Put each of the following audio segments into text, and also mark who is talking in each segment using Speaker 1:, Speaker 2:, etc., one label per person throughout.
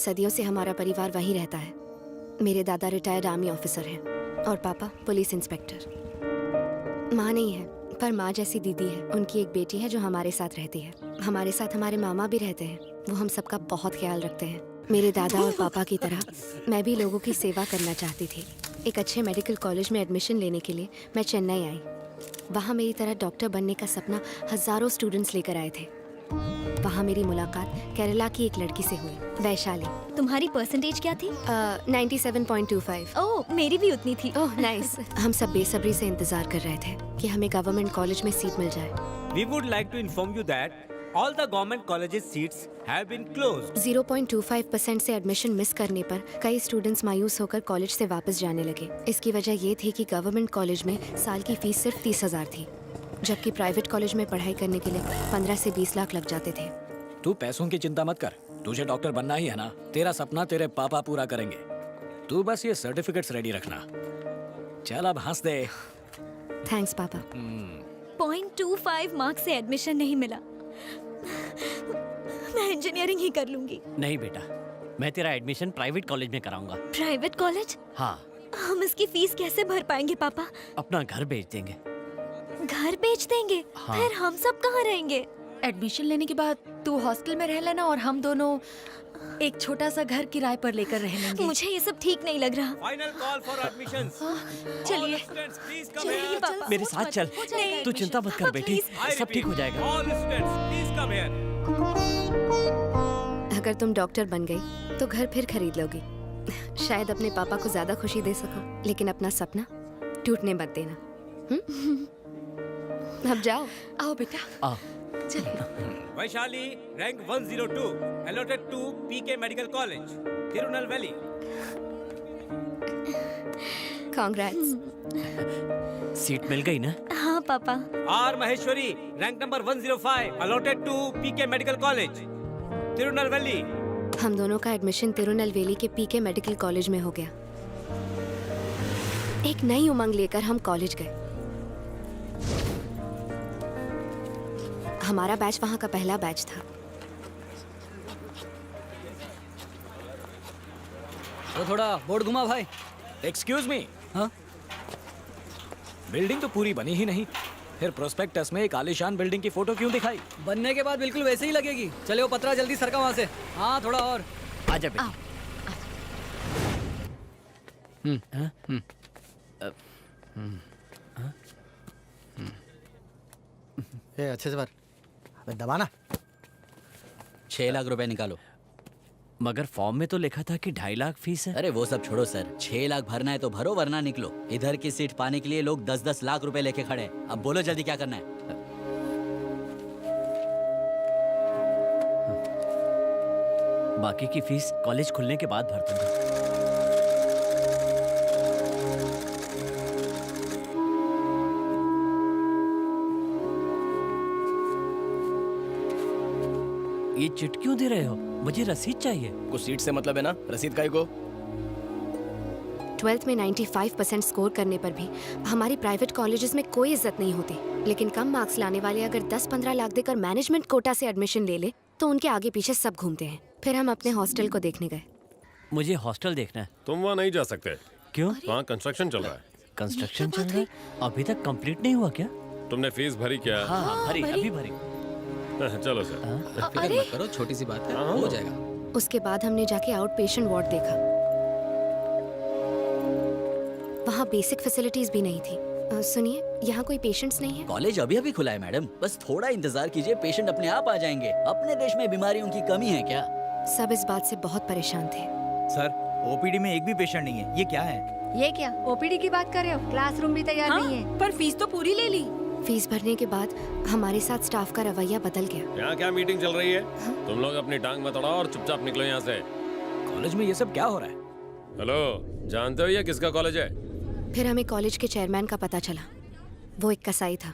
Speaker 1: सदियों से हमारा परिवार वहीं रहता है। मेरे दादा रिटायर्ड आर्मी ऑफिसर हैं और पापा पुलिस इंस्पेक्टर। माँ नहीं है, पर माँ जैसी दीदी है। उनकी एक बेटी है जो हमारे साथ रहती है। हमारे साथ हमारे मामा भी रहते हैं। वो हम सबका बहुत ख्याल रखते हैं। मेरे दादा और पापा की तरह मैं भी लोगों की सेवा करना चाहती थी। एक अच्छे मेडिकल कॉलेज में एडमिशन लेने के लिए मैं चेन्नई आई। वहाँ मेरी तरह डॉक्टर बनने का सपना हजारों स्टूडेंट्स लेकर आए थे। वहाँ मेरी मुलाकात केरला की एक लड़की से हुई, वैशाली।
Speaker 2: तुम्हारी परसेंटेज क्या थी?
Speaker 1: 97.25।
Speaker 2: ओह, मेरी भी उतनी थी।
Speaker 1: Oh nice. हम सब बेसब्री से इंतजार कर रहे थे कि हमें गवर्नमेंट कॉलेज में सीट मिल जाए।
Speaker 3: We would like to inform you that all the government colleges seats have been closed.
Speaker 1: 0.25% से एडमिशन मिस करने पर कई स्टूडेंट्स मायूस होकर कॉलेज से वापस जाने लगे। इसकी वजह ये थी कि गवर्नमेंट कॉलेज में साल की फीस सिर्फ 30,000 थी, जबकि प्राइवेट कॉलेज में पढ़ाई करने के लिए 15 से 20 लाख लग जाते थे।
Speaker 4: तू पैसों की चिंता मत कर, तुझे डॉक्टर बनना ही है ना। तेरा सपना तेरे पापा पूरा करेंगे। तू बस ये सर्टिफिकेट्स रेडी रखना। चल अब हंस दे।
Speaker 1: थैंक्स पापा।
Speaker 2: 0.25 मार्क्स से एडमिशन नहीं मिला। मैं इंजीनियरिंग ही कर लूंगी।
Speaker 5: नहीं बेटा, मैं तेरा एडमिशन प्राइवेट कॉलेज में कराऊंगा।
Speaker 2: Private college?
Speaker 5: हाँ।
Speaker 2: हम इसकी फीस कैसे भर पाएंगे पापा?
Speaker 5: अपना घर बेच देंगे।
Speaker 2: घर बेच देंगे?
Speaker 5: हाँ।
Speaker 2: फिर हम सब कहाँ रहेंगे?
Speaker 6: एडमिशन लेने के बाद तू हॉस्टल में रह लेना और हम दोनों एक छोटा सा घर किराए पर लेकर रह लेंगे।
Speaker 2: मुझे ये सब ठीक नहीं लग रहा।
Speaker 3: Final call for admissions.
Speaker 2: चलिए।
Speaker 3: All students, please come
Speaker 2: चलिए
Speaker 3: here.
Speaker 2: पापा।
Speaker 5: मेरे साथ चल,
Speaker 2: नहीं।
Speaker 5: तू चिंता मत कर बेटी,
Speaker 3: I
Speaker 5: सब ठीक हो
Speaker 3: repeat,
Speaker 5: जाएगा।
Speaker 3: All students, please come here.
Speaker 1: अगर तुम डॉक्टर बन गई तो घर फिर खरीद लोगी। शायद अपने पापा को ज्यादा खुशी दे सको, लेकिन अपना सपना टूटने मत देना। अब जाओ।
Speaker 6: आओ बेटा।
Speaker 5: आ,
Speaker 3: Vaishali, rank 102, allotted to PK Medical College, Tirunelveli.
Speaker 1: Congrats।
Speaker 5: Seat मिल गई ना?
Speaker 2: हाँ पापा।
Speaker 3: R Maheshwari, rank number 105, allotted to PK Medical College, Tirunelveli.
Speaker 1: हम दोनों का एडमिशन तिरुनेलवेली के पीके मेडिकल कॉलेज में हो गया। एक नई उमंग लेकर हम कॉलेज गए। हमारा बैच वहाँ का पहला बैच था।
Speaker 4: तो थोड़ा बोर्ड घुमा भाई। Excuse me. हाँ, बिल्डिंग तो पूरी बनी ही नहीं, फिर प्रोस्पेक्टस में एक आलीशान बिल्डिंग की फोटो क्यों दिखाई?
Speaker 7: बनने के बाद बिल्कुल वैसे ही लगेगी। चले वो पतरा जल्दी सरका वहाँ से। हाँ थोड़ा और।
Speaker 5: आजा बेटी।
Speaker 7: अच्छे से भर। अबे दबाना।
Speaker 8: 6 लाख रुपए निकालो।
Speaker 5: मगर फॉर्म में तो लिखा था कि 2.5 लाख फीस है।
Speaker 8: अरे वो सब छोड़ो सर, 6 लाख भरना है तो भरो वरना निकलो। इधर की सीट पाने के लिए लोग 10-10 लाख रुपए लेके खड़े हैं। अब बोलो जल्दी क्या करना है?
Speaker 5: बाकी की फीस कॉलेज खुलने के बाद भर दूंगा। ये चिट क्यों दे रहे हो? मुझे रसीद चाहिए।
Speaker 4: कुछ सीट से मतलब है ना, रसीद काहे को?
Speaker 1: 12th में 95% स्कोर करने पर भी हमारी प्राइवेट कॉलेजेस में कोई इज्जत नहीं होती। लेकिन कम मार्क्स लाने वाले अगर 10-15 लाख देकर मैनेजमेंट कोटा से एडमिशन ले ले तो उनके आगे पीछे सब घूमते हैं। फिर हम अपने हॉस्टल को देखने गए।
Speaker 5: मुझे हॉस्टल देखना है।
Speaker 9: तुम वहाँ नहीं जा सकते।
Speaker 5: क्यों?
Speaker 9: वहाँ कंस्ट्रक्शन चल रहा है।
Speaker 5: कंस्ट्रक्शन चल रहा है? अभी तक कंप्लीट नहीं हुआ क्या?
Speaker 9: तुमने फीस भरी क्या?
Speaker 5: हाँ, भरी, अभी भरी।
Speaker 9: चलो सर।
Speaker 8: फिक्र मत करो, छोटी सी बात है, हो जाएगा।
Speaker 1: उसके बाद हमने जाके आउट पेशेंट वार्ड देखा। वहाँ बेसिक फैसिलिटीज भी नहीं थी। सुनिए, यहाँ कोई पेशेंट्स नहीं है?
Speaker 8: कॉलेज अभी अभी खुला है मैडम, बस थोड़ा इंतजार कीजिए, पेशेंट अपने आप आ जाएंगे। अपने देश में बीमारियों की कमी है क्या?
Speaker 1: सब इस बात से बहुत परेशान थे।
Speaker 10: सर, ओपीडी में एक भी पेशेंट नहीं है। ये क्या है?
Speaker 6: ये क्या ओपीडी की बात कर रहे हो? क्लासरूम भी तैयार नहीं है। पर फीस तो पूरी ले ली।
Speaker 1: फीस भरने के बाद हमारे साथ स्टाफ का रवैया बदल गया।
Speaker 9: यहाँ क्या मीटिंग चल रही है? तुम लोग अपनी टांग मत अड़ाओ और चुपचाप निकलो यहाँ से।
Speaker 4: कॉलेज में ये सब क्या हो रहा है?
Speaker 9: हेलो, जानते हो ये किसका कॉलेज है?
Speaker 1: फिर हमें कॉलेज के चेयरमैन का पता चला। वो एक कसाई था।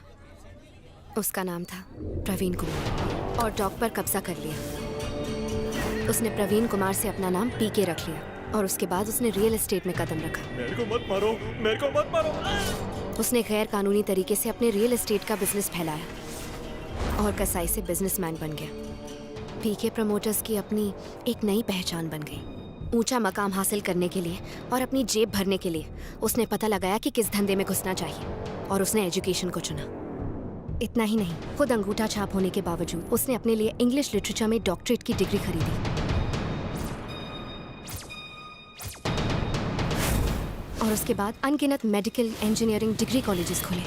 Speaker 1: उसका नाम था प्रवीण कुमार और डॉग पर कब्जा कर लिया। उसने प्रवीण कुमार से अपना नाम पीके रख लिया और उसके बाद उसने रियल एस्टेट में कदम रखा।
Speaker 9: मेरे को मत मारो, मेरे को मत मारो।
Speaker 1: उसने गैर कानूनी तरीके से अपने रियल एस्टेट का बिजनेस फैलाया और कसाई से बिजनेसमैन बन गया। पीके प्रमोटर्स की अपनी एक नई पहचान बन गई। ऊंचा मकाम हासिल करने के लिए और अपनी जेब भरने के लिए उसने पता लगाया कि किस धंधे में घुसना चाहिए और उसने एजुकेशन को चुना। इतना ही नहीं, खुद अंगूठा छाप होने के बावजूद उसने अपने लिए इंग्लिश लिटरेचर में डॉक्टरेट की डिग्री खरीदी। और उसके बाद अनगिनत मेडिकल इंजीनियरिंग डिग्री कॉलेजेस खुले।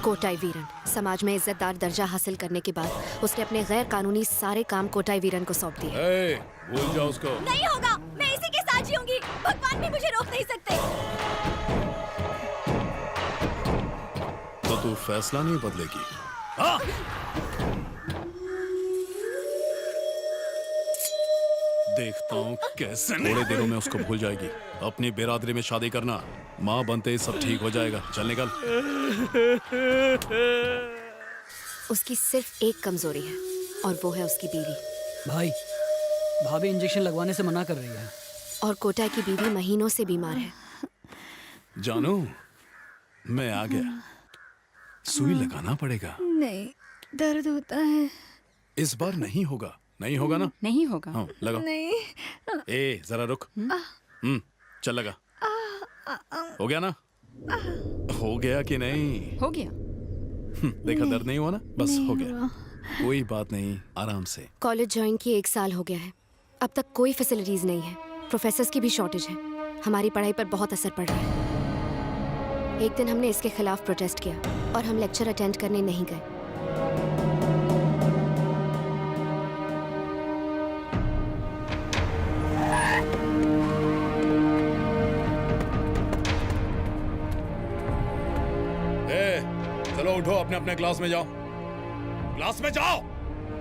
Speaker 1: कोटाई वीरन समाज में इज्जतदार दर्जा हासिल करने के बाद उसने अपने गैर कानूनी सारे काम कोटाई वीरन को सौंप दिए।
Speaker 9: भूल जाओ उसको।
Speaker 2: नहीं होगा, मैं इसी के साथ जीऊंगी। भगवान भी मुझे रोक नहीं सकते।
Speaker 9: तो तू फैसला नहीं बदलेगी? देखता हूँ कैसे थोड़े दिनों में उसको भूल जाएगी। अपनी बिरादरी में शादी करना, माँ बनते ही सब ठीक हो जाएगा। चल निकल।
Speaker 1: उसकी सिर्फ एक कमजोरी है और वो है उसकी बीवी।
Speaker 7: भाई, भाभी इंजेक्शन लगवाने से मना कर रही है।
Speaker 1: और कोटा की बीवी महीनों से बीमार है।
Speaker 9: जानू, मैं आ गया। सुई लगाना पड़ेगा।
Speaker 2: नहीं, दर्द होता है।
Speaker 9: इस बार नहीं होगा। नहीं होगा ना?
Speaker 6: नहीं होगा।
Speaker 9: हाँ, लगा।
Speaker 2: नहीं।
Speaker 9: ए, जरा रुक। चल लगा। हो गया ना? हो गया कि नहीं?
Speaker 6: हो गया।
Speaker 9: देखा, दर्द नहीं हुआ ना? बस हो गया। कोई बात नहीं, आराम से।
Speaker 1: कॉलेज ज्वाइन किए 1 साल हो गया है। अब तक कोई फैसिलिटीज नहीं है। प्रोफेसर्स की भी शॉर्टेज है। हमारी पढ़ाई पर बहुत असर पड़ रहा है। एक दिन हमने इसके खिलाफ प्रोटेस्ट किया और हम लेक्चर अटेंड करने नहीं गए।
Speaker 9: चलो उठो, अपने अपने क्लास में जाओ। क्लास में जाओ।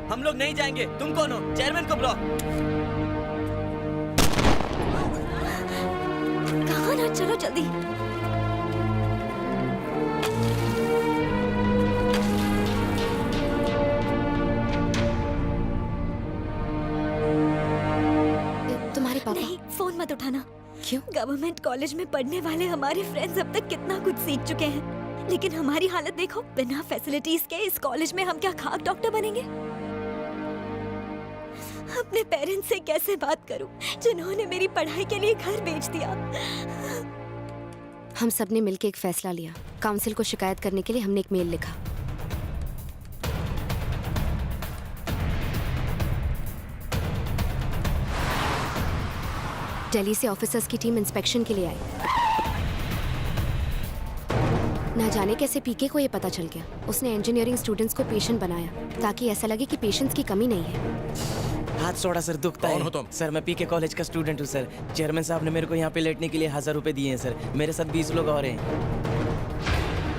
Speaker 5: हम लोग नहीं जाएंगे। तुम कौन हो? चेयरमैन को बुलाओ।
Speaker 2: कहाँ ना, चलो जल्दी।
Speaker 1: तुम्हारे पापा?
Speaker 2: नहीं, फोन मत उठाना।
Speaker 1: क्यों?
Speaker 2: गवर्नमेंट कॉलेज में पढ़ने वाले हमारे फ्रेंड्स अब तक कितना कुछ सीख चुके हैं, लेकिन हमारी हालत देखो। बिना फैसिलिटीज के इस कॉलेज में हम क्या खाक डॉक्टर बनेंगे? अपने पेरेंट्स से कैसे बात करूं, जिन्होंने मेरी पढ़ाई के लिए घर बेच दिया।
Speaker 1: हम सब ने मिलकर एक फैसला लिया। काउंसिल को शिकायत करने के लिए हमने एक मेल लिखा। दिल्ली से ऑफिसर्स की टीम इंस्पेक्शन के लिए आई। ना जाने कैसे पीके को ये पता चल गया। उसने इंजीनियरिंग स्टूडेंट्स को पेशेंट बनाया ताकि ऐसा लगे कि पेशेंट्स की कमी नहीं है।
Speaker 5: हाथ थोड़ा सर दुखता
Speaker 9: कौन
Speaker 5: है।
Speaker 9: हो तुम?
Speaker 5: सर, मैं पीके कॉलेज का स्टूडेंट हूँ सर। चेयरमैन साहब ने मेरे को यहाँ पे लेटने के लिए 1000 रुपए दिए हैं सर। मेरे साथ 20 लोग और हैं।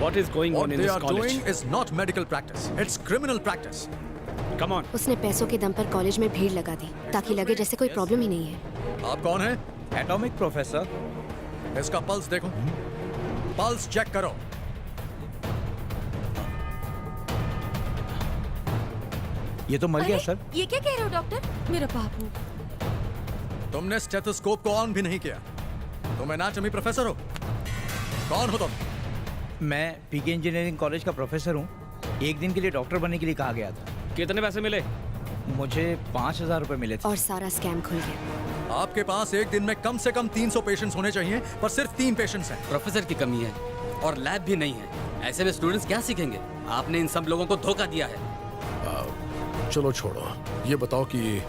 Speaker 3: What is going on in this college?
Speaker 11: is not medical practice. It's criminal practice.
Speaker 3: Come on.
Speaker 1: उसने पैसों के दम पर कॉलेज में भीड़ लगा दी ताकि लगे जैसे कोई प्रॉब्लम ही नहीं है।
Speaker 11: आप कौन हैं?
Speaker 10: Atomic professor.
Speaker 11: इसका पल्स देखो। पल्स चेक करो।
Speaker 10: ये तो मर गया सर।
Speaker 6: ये क्या कह रहे हो डॉक्टर? मेरा बाबू।
Speaker 11: तुमने स्टेथोस्कोप को ऑन भी नहीं किया। तुम एनाटॉमी प्रोफेसर हो? कौन हो तुम?
Speaker 10: मैं पीके इंजीनियरिंग कॉलेज का प्रोफेसर हूँ। एक दिन के लिए डॉक्टर बनने के लिए कहा गया था।
Speaker 3: कितने पैसे मिले?
Speaker 10: मुझे 5000 रुपए मिले थे।
Speaker 1: और सारा स्कैम खुल गया।
Speaker 11: आपके पास एक दिन में कम से कम 300 पेशेंट्स होने चाहिए, पर सिर्फ 3 पेशेंट्स हैं।
Speaker 12: प्रोफेसर की कमी है और लैब भी नहीं है। ऐसे में स्टूडेंट्स क्या सीखेंगे? आपने इन सब लोगों को धोखा दिया है।
Speaker 9: चलो छोड़ो, ये बताओ कि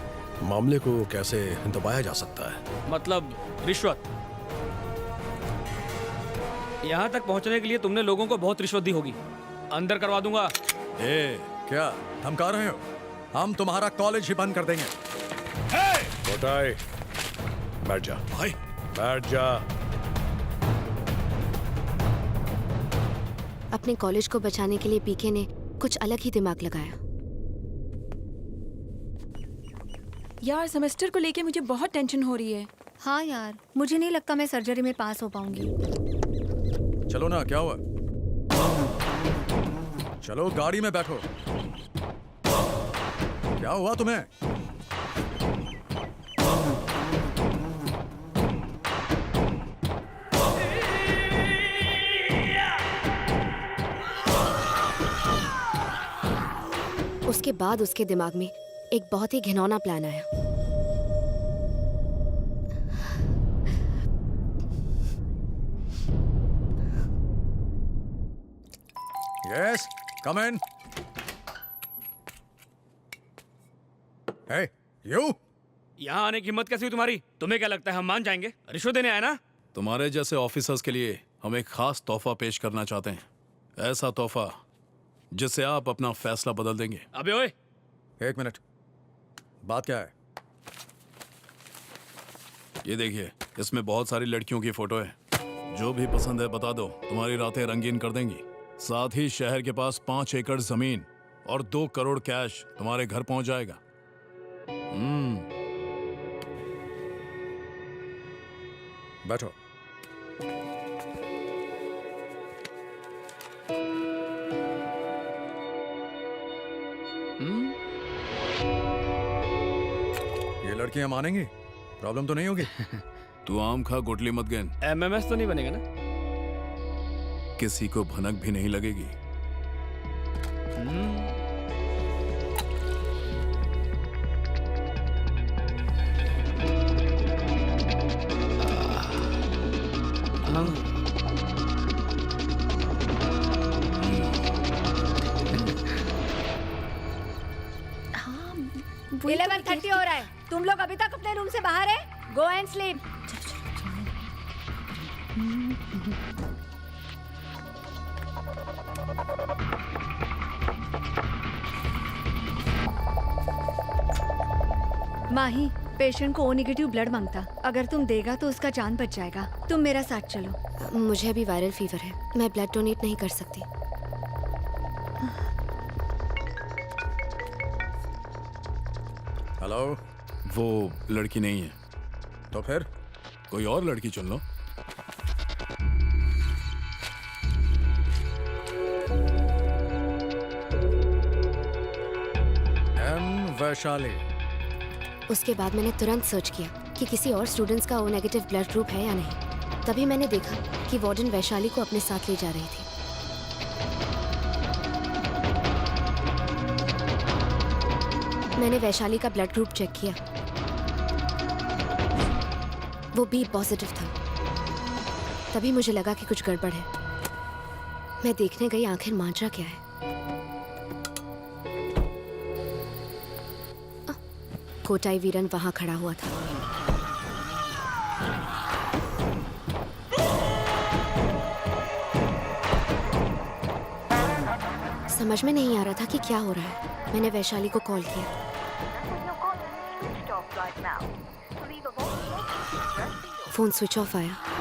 Speaker 9: मामले को कैसे दबाया जा सकता है?
Speaker 3: मतलब रिश्वत। यहाँ तक पहुँचने के लिए तुमने लोगों को बहुत रिश्वत दी होगी। अंदर करवा दूंगा।
Speaker 11: क्या धमका रहे हो? हम तुम्हारा कॉलेज ही बंद कर देंगे।
Speaker 9: कोटाई, बैठ जा भाई, बैठ जा।
Speaker 1: अपने कॉलेज को बचाने के लिए पीके ने कुछ अलग ही दिमाग लगाया।
Speaker 6: यार, सेमेस्टर को लेके मुझे बहुत टेंशन हो रही है।
Speaker 2: हाँ यार, मुझे नहीं लगता मैं सर्जरी में पास हो पाऊंगी।
Speaker 11: चलो ना, क्या हुआ? चलो गाड़ी में बैठो। क्या हुआ तुम्हें?
Speaker 1: उसके बाद उसके दिमाग में एक बहुत ही घिनौना प्लान आया।
Speaker 11: Yes, come in. Hey, you.
Speaker 3: यहाँ आने की हिम्मत कैसी हुई तुम्हारी? तुम्हें क्या लगता है हम मान जाएंगे? रिश्वत देने आए ना?
Speaker 9: तुम्हारे जैसे ऑफिसर्स के लिए हम एक खास तोहफा पेश करना चाहते हैं। ऐसा तोहफा जिससे आप अपना फैसला बदल देंगे।
Speaker 3: अबे ओए,
Speaker 11: एक मिनट, बात क्या है?
Speaker 9: ये देखिए, इसमें बहुत सारी लड़कियों की फोटो है। जो भी पसंद है बता दो, तुम्हारी रातें रंगीन कर देंगी। साथ ही शहर के पास 5 एकड़ जमीन और 2 करोड़ कैश तुम्हारे घर पहुंच जाएगा।
Speaker 11: बैठो। ये लड़कियां मानेंगी? प्रॉब्लम तो नहीं होगी?
Speaker 9: तू आम खा गुटली मत गेन।
Speaker 3: MMS तो नहीं बनेगा ना?
Speaker 9: किसी को भनक भी नहीं लगेगी।
Speaker 2: हाँ,
Speaker 6: 11:30 हो रहा है। तुम लोग अभी तक अपने रूम से बाहर है? Go and sleep.
Speaker 2: Mahi, patient को O नेगेटिव ब्लड मांगता। अगर तुम देगा तो उसका जान बच जाएगा। तुम मेरा साथ चलो।
Speaker 1: मुझे अभी वायरल फीवर है, मैं ब्लड डोनेट नहीं कर सकती।
Speaker 11: हेलो।
Speaker 9: वो लड़की नहीं है
Speaker 11: तो फिर?
Speaker 9: कोई और लड़की चुन लो।
Speaker 11: वैशाली।
Speaker 1: उसके बाद मैंने तुरंत सर्च किया कि किसी और स्टूडेंट्स का O नेगेटिव ब्लड ग्रुप है या नहीं। तभी मैंने देखा कि वार्डन वैशाली को अपने साथ ले जा रही थी। मैंने वैशाली का ब्लड ग्रुप चेक किया, वो B पॉजिटिव था। तभी मुझे लगा कि कुछ गड़बड़ है। मैं देखने गई आखिर माजरा क्या है। कोटाई वीरन वहां खड़ा हुआ था। समझ में नहीं आ रहा था कि क्या हो रहा है। मैंने वैशाली को कॉल किया। फोन स्विच ऑफ आया।